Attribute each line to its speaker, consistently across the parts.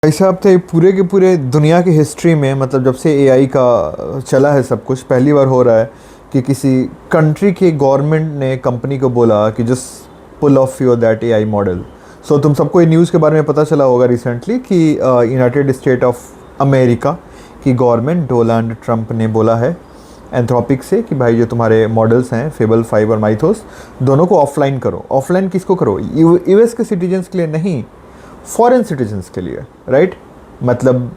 Speaker 1: भाई साहब थे पूरे के पूरे दुनिया की हिस्ट्री में, मतलब जब से एआई का चला है सब कुछ, पहली बार हो रहा है कि किसी कंट्री के गवर्नमेंट ने कंपनी को बोला कि just pull off your that AI model. So तुम सबको ये न्यूज़ के बारे में पता चला होगा रिसेंटली कि यूनाइटेड स्टेट ऑफ अमेरिका की गवर्नमेंट डोनाल्ड ट्रंप ने बोला है एंथ्रोपिक से कि भाई जो तुम्हारे मॉडल्स हैं फेबल 5 और माइथोस, दोनों को ऑफलाइन करो। ऑफलाइन किसको करो? यूएस के सिटीजन्स के लिए नहीं, फॉरेन सिटीजन्स के लिए, राइट? मतलब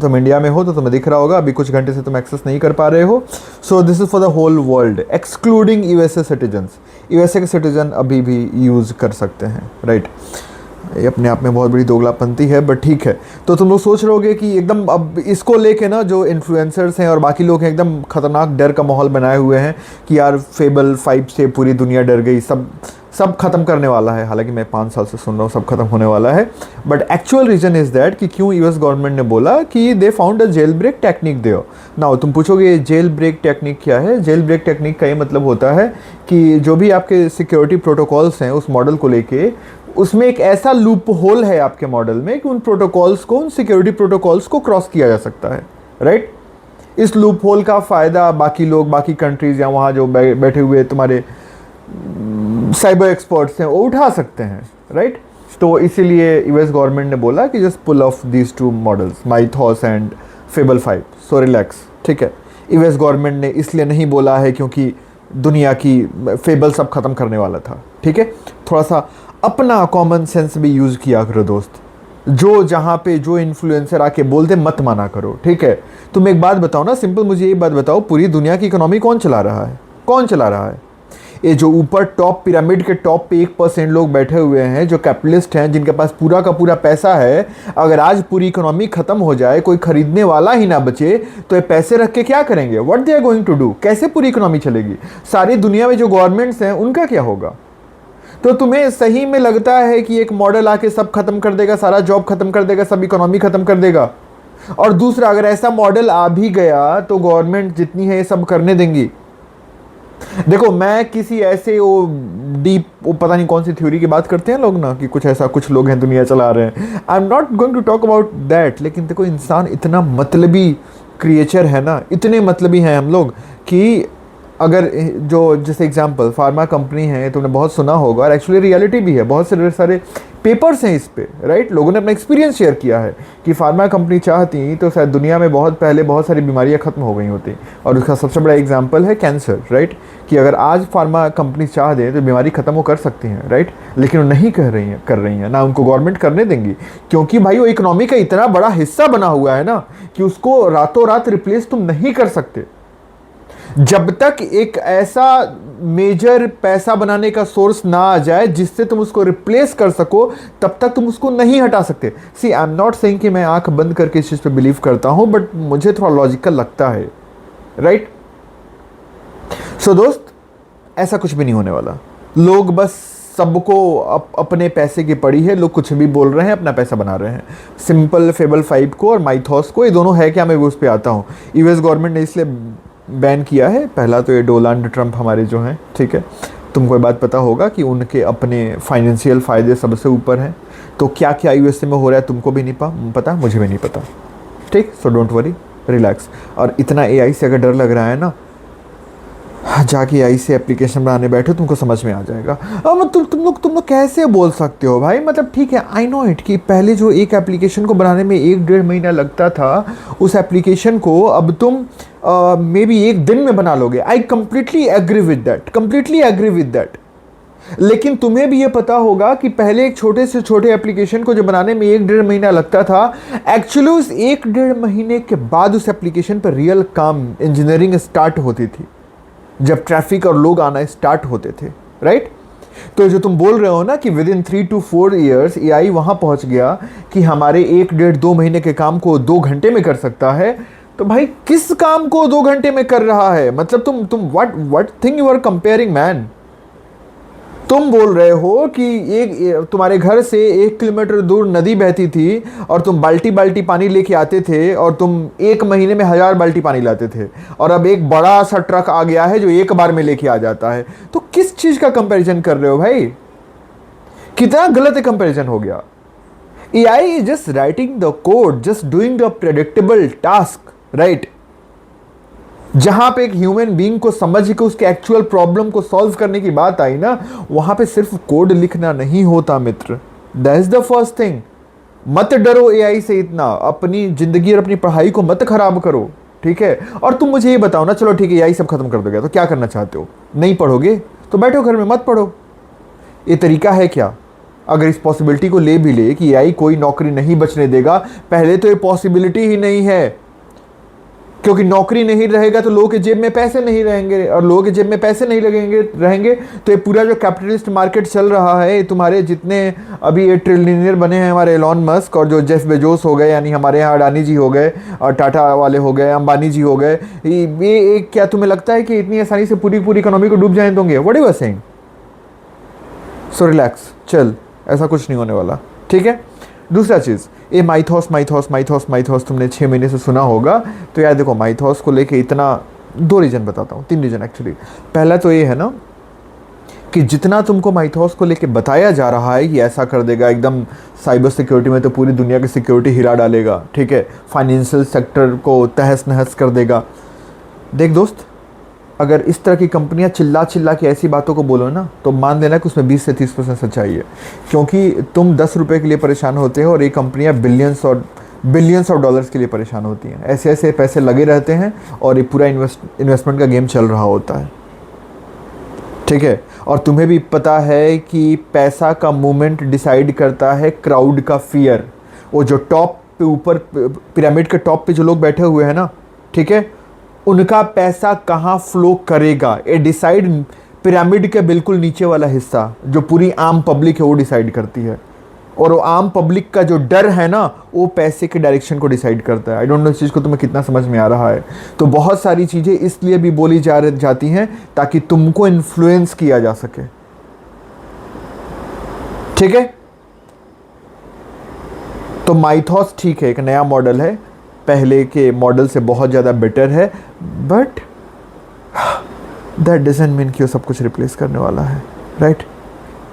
Speaker 1: तुम इंडिया में हो तो तुम्हें दिख रहा होगा अभी कुछ घंटे से तुम एक्सेस नहीं कर पा रहे हो। So this is for the whole world excluding USA citizens. USA के सिटीजन अभी भी यूज़ कर सकते हैं, राइट? ये अपने आप में बहुत बड़ी दोगलापंती है, बट ठीक है। तो तुम लोग सोच रहे होगे कि एकदम अब इसको लेके ना जो इन्फ्लुएंसर्स हैं और बाकी लोग हैं एकदम खतरनाक डर का माहौल बनाए हुए हैं कि यार फेबल 5 से पूरी दुनिया डर गई, सब ख़त्म करने वाला है। हालांकि मैं 5 साल से सुन रहा हूँ सब खत्म होने वाला है, but actual reason is that कि क्यों यूएस गवर्नमेंट ने बोला कि they found a jail break technique there. Now तुम पूछोगे जेल ब्रेक टेक्निक क्या है? जेल ब्रेक टेक्निक का ये मतलब होता है कि जो भी आपके सिक्योरिटी प्रोटोकॉल्स हैं उस मॉडल को लेके, उसमें एक ऐसा लूप होल है आपके मॉडल में कि उन प्रोटोकॉल्स को, उन सिक्योरिटी प्रोटोकॉल्स को क्रॉस किया जा सकता है, राइट? इस लूप होल का फ़ायदा बाकी लोग, बाकी कंट्रीज़ या वहाँ जो बैठे हुए तुम्हारे साइबर एक्सपर्ट्स हैं वो उठा सकते हैं, राइट? तो इसीलिए यूएस गवर्नमेंट ने बोला कि just pull off these two models, Mythos and Fable 5। So relax, ठीक है? यूएस गवर्नमेंट ने इसलिए नहीं बोला है क्योंकि दुनिया की फेबल सब खत्म करने वाला था, ठीक है? थोड़ा सा अपना कॉमन सेंस भी यूज़ किया करो दोस्त। जो जहाँ पे जो इन्फ्लुएंसर आके बोलते मत माना करो, ठीक है? तुम एक बात बताओ ना, सिंपल मुझे ये बात बताओ, पूरी दुनिया की इकोनॉमी कौन चला रहा है? कौन चला रहा है? ये जो ऊपर टॉप पिरामिड के टॉप पे 1% लोग बैठे हुए हैं, जो कैपिटलिस्ट हैं, जिनके पास पूरा का पूरा पैसा है। अगर आज पूरी इकोनॉमी खत्म हो जाए, कोई खरीदने वाला ही ना बचे, तो ये पैसे रख के क्या करेंगे? What they are going to do? कैसे पूरी इकोनॉमी चलेगी? सारी दुनिया में जो गवर्नमेंट्स हैं उनका क्या होगा? तो तुम्हें सही में लगता है कि एक मॉडल आके सब खत्म कर देगा, सारा जॉब खत्म कर देगा, सब इकोनॉमी खत्म कर देगा? और दूसरा, अगर ऐसा मॉडल आ भी गया तो गवर्नमेंट जितनी है ये सब करने देंगी? देखो, मैं किसी ऐसे वो डीप, वो पता नहीं कौन सी थ्योरी की बात करते हैं लोग ना, कि कुछ ऐसा कुछ लोग हैं दुनिया चला रहे हैं। I am not going to talk about that. लेकिन देखो, इंसान इतना मतलबी क्रिएचर है ना, इतने मतलबी हैं हम लोग कि अगर जो जैसे एग्जांपल फार्मा कंपनी है, तुमने बहुत सुना होगा और एक्चुअली रियलिटी भी है, बहुत सारे पेपर्स हैं इस पे, राइट? लोगों ने अपना एक्सपीरियंस शेयर किया है कि फार्मा कंपनी चाहती तो शायद दुनिया में बहुत पहले बहुत सारी बीमारियां खत्म हो गई होती। और उसका सबसे बड़ा एग्जांपल है कैंसर, राइट? कि अगर आज फार्मा कंपनी चाह दे तो बीमारी खत्म वो कर सकती हैं, राइट? लेकिन वो नहीं कर रही हैं ना, उनको गवर्नमेंट करने देंगी, क्योंकि भाई वो इकोनॉमी का इतना बड़ा हिस्सा बना हुआ है ना कि उसको रातों रात रिप्लेस तुम नहीं कर सकते। जब तक एक ऐसा मेजर पैसा बनाने का सोर्स ना आ जाए जिससे तुम उसको रिप्लेस कर सको, तब तक तुम उसको नहीं हटा सकते। सी, आई एम नॉट सेइंग कि मैं आंख बंद करके इस चीज़ पे बिलीव करता हूं, बट मुझे थोड़ा लॉजिकल लगता है, राइट? सो दोस्त, ऐसा कुछ भी नहीं होने वाला। लोग बस, सबको अपने पैसे की पड़ी है, लोग कुछ भी बोल रहे हैं, अपना पैसा बना रहे हैं। सिंपल फेबल 5 को और माइथॉस को, ये दोनों है क्या, मैं उस पर आता हूँ। यूएस गवर्नमेंट ने इसलिए बैन किया है। पहला तो ये डोनाल्ड ट्रंप हमारे जो हैं, ठीक है? तुमको ये बात पता होगा कि उनके अपने फाइनेंशियल फ़ायदे सबसे ऊपर हैं। तो क्या क्या यूएसए में हो रहा है तुमको भी नहीं पता, मुझे भी नहीं पता, ठीक? So don't worry, relax. और इतना एआई से अगर डर लग रहा है ना, जाके आई से एप्लीकेशन बनाने बैठो, तुमको समझ में आ जाएगा। अब तुम लोग कैसे बोल सकते हो भाई? मतलब ठीक है, आई नो इट कि पहले जो एक एप्लीकेशन को बनाने में 1-1.5 महीना लगता था, उस एप्लीकेशन को अब तुम मे बी 1 दिन में बना लोगे। I completely agree with that, completely agree with that. लेकिन तुम्हें भी ये पता होगा कि पहले एक छोटे से छोटे एप्लीकेशन को जो बनाने में 1-1.5 महीना लगता था, एक्चुअली उस 1-1.5 महीने के बाद उस एप्लीकेशन पर रियल काम, इंजीनियरिंग स्टार्ट होती थी, जब ट्रैफिक और लोग आना स्टार्ट होते थे, राइट? तो जो तुम बोल रहे हो ना कि with in 3 to 4 years AI वहां पहुंच गया कि हमारे 1-1.5-2 महीने के काम को 2 घंटे में कर सकता है, तो भाई किस काम को 2 घंटे में कर रहा है? मतलब तुम what thing you are comparing man? तुम बोल रहे हो कि एक तुम्हारे घर से 1 किलोमीटर दूर नदी बहती थी और तुम बाल्टी बाल्टी पानी लेके आते थे और तुम 1 महीने में 1000 बाल्टी पानी लाते थे, और अब एक बड़ा सा ट्रक आ गया है जो एक बार में लेके आ जाता है। तो किस चीज का कंपैरिजन कर रहे हो भाई? कितना गलत कंपैरिजन हो गया। AI is just writing the code, just doing the predictable task, right? जहां पे एक ह्यूमन बीइंग को समझ के उसके एक्चुअल प्रॉब्लम को सॉल्व करने की बात आई ना, वहां पे सिर्फ कोड लिखना नहीं होता मित्र। That is the first thing. मत डरो एआई से इतना, अपनी जिंदगी और अपनी पढ़ाई को मत खराब करो, ठीक है। और तुम मुझे ये बताओ ना, चलो ठीक है एआई सब खत्म कर दोगे तो क्या करना चाहते हो? नहीं पढ़ोगे तो बैठो घर में मत पढ़ो। ये तरीका है क्या? अगर इस पॉसिबिलिटी को ले भी ले कि एआई कोई नौकरी नहीं बचने देगा, पहले तो ये पॉसिबिलिटी ही नहीं है, क्योंकि नौकरी नहीं रहेगा तो लोगों के जेब में पैसे नहीं रहेंगे, और लोगों के जेब में पैसे नहीं रहेंगे तो ये पूरा जो कैपिटलिस्ट मार्केट चल रहा है, तुम्हारे जितने अभी ये ट्रिलियनियर बने हैं हमारे एलॉन मस्क और जो जेफ बेजोस हो गए, यानी हमारे यहाँ अडानी जी हो गए और टाटा वाले हो गए, अंबानी जी हो गए, ये क्या तुम्हें लगता है कि इतनी आसानी से पूरी इकोनॉमी को डूब जाने दोगे? What you are saying? So relax, चल, ऐसा कुछ नहीं होने वाला, ठीक है। दूसरा चीज़, ये माइथॉस तुमने 6 महीने से सुना होगा। तो यार देखो, माइथॉस को लेके इतना, 2 रीज़न बताता हूँ, 3 रीज़न एक्चुअली। पहला तो ये है ना कि जितना तुमको माइथॉस को लेके बताया जा रहा है कि ऐसा कर देगा, एकदम साइबर सिक्योरिटी में तो पूरी दुनिया की सिक्योरिटी हिला डालेगा, ठीक है, फाइनेंशियल सेक्टर को तहस नहस कर देगा। देख दोस्त, अगर इस तरह की कंपनियां चिल्ला के ऐसी बातों को बोलो ना, तो मान लेना कि उसमें 20 से 30% सच्चाई है, क्योंकि तुम 10 रुपये के लिए परेशान होते हो और ये कंपनियां बिलियंस ऑफ डॉलर्स के लिए परेशान होती हैं। ऐसे ऐसे पैसे लगे रहते हैं और ये पूरा इन्वेस्टमेंट का गेम चल रहा होता है, ठीक है। और तुम्हें भी पता है कि पैसा का मूवमेंट डिसाइड करता है क्राउड का फियर। वो जो टॉप पे, ऊपर पिरामिड के टॉप पे जो लोग बैठे हुए हैं ना, ठीक है, उनका पैसा कहाँ फ्लो करेगा, ये डिसाइड पिरामिड के बिल्कुल नीचे वाला हिस्सा जो पूरी आम पब्लिक है वो डिसाइड करती है। और वो आम पब्लिक का जो डर है ना, वो पैसे के डायरेक्शन को डिसाइड करता है। आई डोंट नो इस चीज़ को तुम्हें कितना समझ में आ रहा है। तो बहुत सारी चीज़ें इसलिए भी बोली जाती हैं ताकि तुमको इन्फ्लुएंस किया जा सके, ठीक है। तो माइथॉस ठीक है, एक नया मॉडल है, पहले के मॉडल से बहुत ज़्यादा बेटर है, बट दैट डजंट मीन कि वो सब कुछ रिप्लेस करने वाला है, राइट।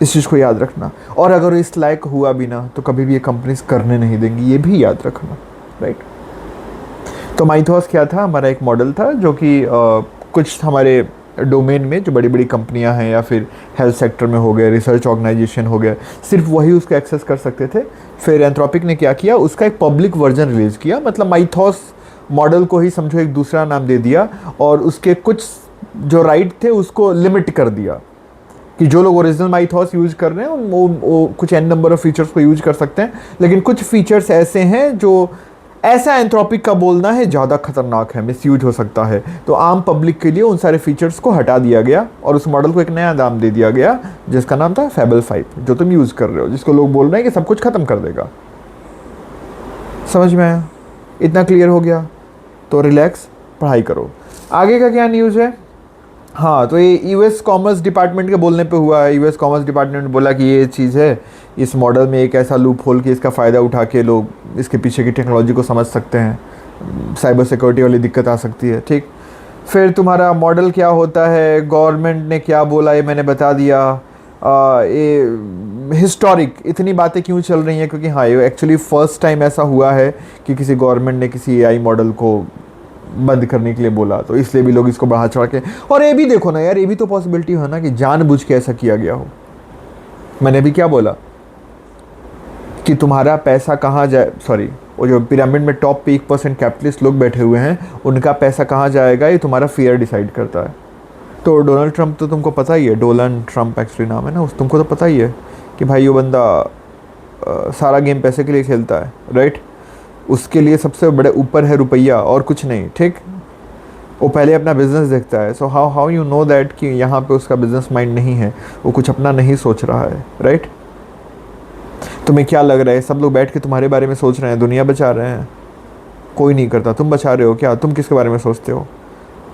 Speaker 1: इस चीज़ को याद रखना। और अगर इस लायक हुआ भी ना, तो कभी भी ये कंपनीज करने नहीं देंगी, ये भी याद रखना, राइट। तो माइथॉस क्या था? हमारा एक मॉडल था जो कि कुछ हमारे डोमेन में जो बड़ी बड़ी कंपनियां हैं या फिर हेल्थ सेक्टर में हो गए, रिसर्च ऑर्गेनाइजेशन हो गया, सिर्फ वही उसको एक्सेस कर सकते थे। फिर एंथ्रोपिक ने क्या किया, उसका एक पब्लिक वर्जन रिलीज़ किया, मतलब माइथॉस मॉडल को ही समझो एक दूसरा नाम दे दिया, और उसके कुछ जो राइट थे उसको लिमिट कर दिया कि जो लोग ओरिजिनल माइथॉस यूज़ कर रहे हैं वो कुछ एन नंबर ऑफ फीचर्स को यूज कर सकते हैं, लेकिन कुछ फीचर्स ऐसे हैं जो ऐसा एंथ्रोपिक का बोलना है ज़्यादा खतरनाक है, मिसयूज हो सकता है। तो आम पब्लिक के लिए उन सारे फीचर्स को हटा दिया गया और उस मॉडल को एक नया नाम दे दिया गया जिसका नाम था फेबल 5, जो तुम यूज़ कर रहे हो, जिसको लोग बोल रहे हैं कि सब कुछ ख़त्म कर देगा। समझ में आया? इतना क्लियर हो गया? तो रिलैक्स, पढ़ाई करो। आगे का क्या न्यूज़ है? हाँ, तो ये यूएस कॉमर्स डिपार्टमेंट के बोलने पे हुआ है। यूएस कॉमर्स डिपार्टमेंट ने बोला कि ये चीज़ है, इस मॉडल में एक ऐसा लूप होल कि इसका फ़ायदा उठा के लोग इसके पीछे की टेक्नोलॉजी को समझ सकते हैं, साइबर सिक्योरिटी वाली दिक्कत आ सकती है, ठीक। फिर तुम्हारा मॉडल क्या होता है, गवर्नमेंट ने क्या बोला ये मैंने बता दिया। ये हिस्टोरिक इतनी बातें क्यों चल रही हैं, क्योंकि हाँ, ये एक्चुअली फ़र्स्ट टाइम ऐसा हुआ है कि किसी गवर्नमेंट ने किसी एआई मॉडल को बंद करने के लिए बोला, तो इसलिए भी लोग इसको बढ़ा चढ़ा के। और ये भी देखो ना यार, ये भी तो पॉसिबिलिटी है ना कि जानबूझ के ऐसा किया गया हो। मैंने भी क्या बोला कि तुम्हारा पैसा कहाँ जाए, सॉरी, वो जो पिरामिड में टॉप पे 1% कैपिटलिस्ट लोग बैठे हुए हैं, उनका पैसा कहाँ जाएगा ये तुम्हारा फियर डिसाइड करता है। तो डोनाल्ड ट्रंप तो तुमको पता ही है, डोनाल्ड ट्रंप एक्चुअली नाम है ना, उस तुमको तो पता ही है कि भाई वो बंदा सारा गेम पैसे के लिए खेलता है, राइट। उसके लिए सबसे बड़े ऊपर है रुपया और कुछ नहीं, ठीक। वो पहले अपना बिजनेस देखता है। So how you know that कि यहाँ पे उसका बिजनेस माइंड नहीं है, वो कुछ अपना नहीं सोच रहा है, राइट। तुम्हें क्या लग रहा है सब लोग बैठ के तुम्हारे बारे में सोच रहे हैं, दुनिया बचा रहे हैं? कोई नहीं करता। तुम बचा रहे हो क्या? तुम किसके बारे में सोचते हो?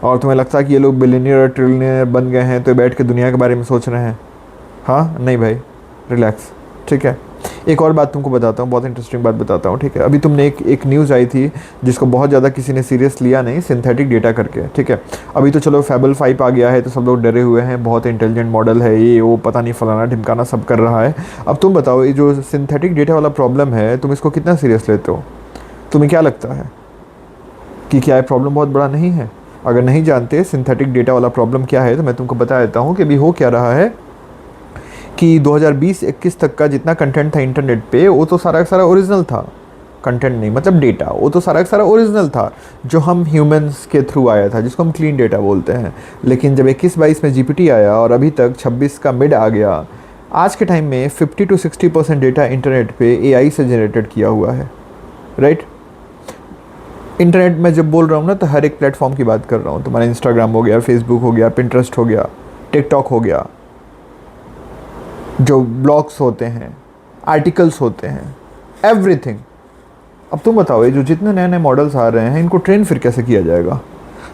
Speaker 1: और तुम्हें लगता है कि ये लोग बिलियनियर और ट्रिलियनियर बन गए हैं तो बैठ के दुनिया के बारे में सोच रहे हैं? हाँ, नहीं भाई, रिलैक्स, ठीक है। एक और बात तुमको बताता हूँ, बहुत इंटरेस्टिंग बात बताता हूँ, ठीक है। अभी तुमने एक न्यूज़ आई थी जिसको बहुत ज़्यादा किसी ने सीरियस लिया नहीं, सिंथेटिक डेटा करके, ठीक है। अभी तो चलो फैबल 5 आ गया है तो सब लोग डरे हुए हैं, बहुत इंटेलिजेंट मॉडल है ये वो, पता नहीं फलाना ढिमकाना सब कर रहा है। अब तुम बताओ, ये जो सिंथेटिक डेटा वाला प्रॉब्लम है, तुम इसको कितना सीरियस लेते हो? तुम्हें क्या लगता है कि क्या ये प्रॉब्लम बहुत बड़ा नहीं है? अगर नहीं जानते सिंथेटिक डेटा वाला प्रॉब्लम क्या है, तो मैं तुमको बता देता हूँ कि अभी हो क्या रहा है कि 2020-21 तक का जितना कंटेंट था इंटरनेट पे, वो तो सारा का सारा ओरिजिनल था। कंटेंट नहीं मतलब डेटा, वो तो सारा का सारा ओरिजिनल था जो हम ह्यूमंस के थ्रू आया था, जिसको हम क्लीन डेटा बोलते हैं। लेकिन जब 21-22 में जीपीटी आया और अभी तक 26 का मिड आ गया, आज के टाइम में 50-60% डेटा इंटरनेट पे एआई से जनरेटेड किया हुआ है, राइट। इंटरनेट में जब बोल रहा हूँ ना, तो हर एक प्लेटफॉर्म की बात कर रहा हूँ। तुम्हारा इंस्टाग्राम हो गया, फेसबुक हो गया, पिंटरेस्ट हो गया, टिकटॉक हो गया, जो ब्लॉग्स होते हैं, आर्टिकल्स होते हैं, एवरीथिंग। अब तुम बताओ, ये जो जितने नए नए मॉडल्स आ रहे हैं, इनको ट्रेन फिर कैसे किया जाएगा?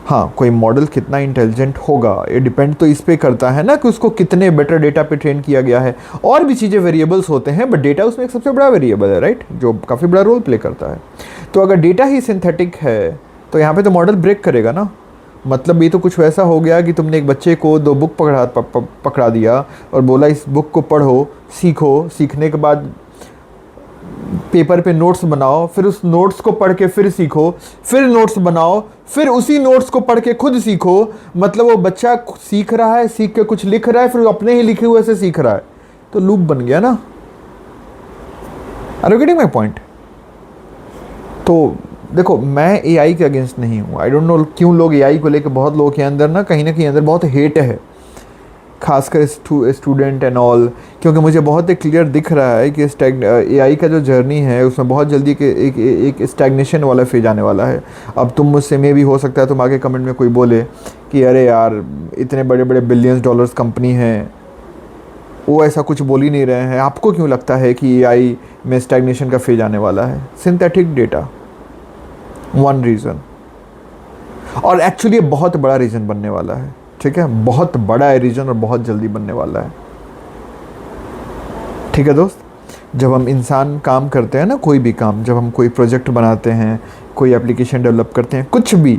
Speaker 1: हाँ, कोई मॉडल कितना इंटेलिजेंट होगा ये डिपेंड तो इस पे करता है ना कि उसको कितने बेटर डेटा पे ट्रेन किया गया है। और भी चीज़ें वेरिएबल्स होते हैं, बट डेटा उसमें एक सबसे बड़ा वेरिएबल है, राइट, जो काफ़ी बड़ा रोल प्ले करता है। तो अगर डेटा ही सिंथेटिक है तो यहाँ पे तो मॉडल ब्रेक करेगा ना। मतलब ये तो कुछ वैसा हो गया कि तुमने एक बच्चे को 2 बुक पकड़ा दिया और बोला इस बुक को पढ़ो, सीखो, सीखने के बाद पेपर पे नोट्स बनाओ, फिर उस नोट्स को पढ़ के फिर सीखो, फिर नोट्स बनाओ, फिर उसी नोट्स को पढ़ के खुद सीखो। मतलब वो बच्चा सीख रहा है, सीख के कुछ लिख रहा है, फिर अपने ही लिखे हुए से सीख रहा है, तो लूप बन गया ना। Are you getting my point? तो देखो, मैं एआई के अगेंस्ट नहीं हूँ। आई डोंट नो क्यों लोग एआई को लेकर, बहुत लोगों के अंदर ना कहीं अंदर बहुत हेट है, खासकर स्टूडेंट एंड ऑल। क्योंकि मुझे बहुत ही क्लियर दिख रहा है कि एआई का जो जर्नी है उसमें बहुत जल्दी एक स्टैग्नेशन वाला फेज आने वाला है। अब तुम मुझसे में भी हो सकता है तुम आगे कमेंट में कोई बोले कि अरे यार इतने बड़े बड़े बिलियंस डॉलर्स कंपनी हैं, वो ऐसा कुछ बोल ही नहीं रहे हैं, आपको क्यों लगता है कि एआई में स्टैग्नेशन का फेज आने वाला है? सिंथेटिक डेटा वन रीज़न, और एक्चुअली ये बहुत बड़ा रीज़न बनने वाला है, ठीक है। बहुत बड़ा है रीजन और बहुत जल्दी बनने वाला है, ठीक है दोस्त। जब हम इंसान काम करते हैं ना, कोई भी काम, जब हम कोई प्रोजेक्ट बनाते हैं, कोई एप्लीकेशन डेवलप करते हैं, कुछ भी,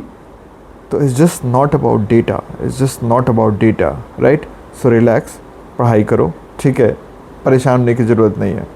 Speaker 1: तो it's just not about data, it's just not about data, right. So relax, पढ़ाई करो, ठीक है, परेशान होने की ज़रूरत नहीं है।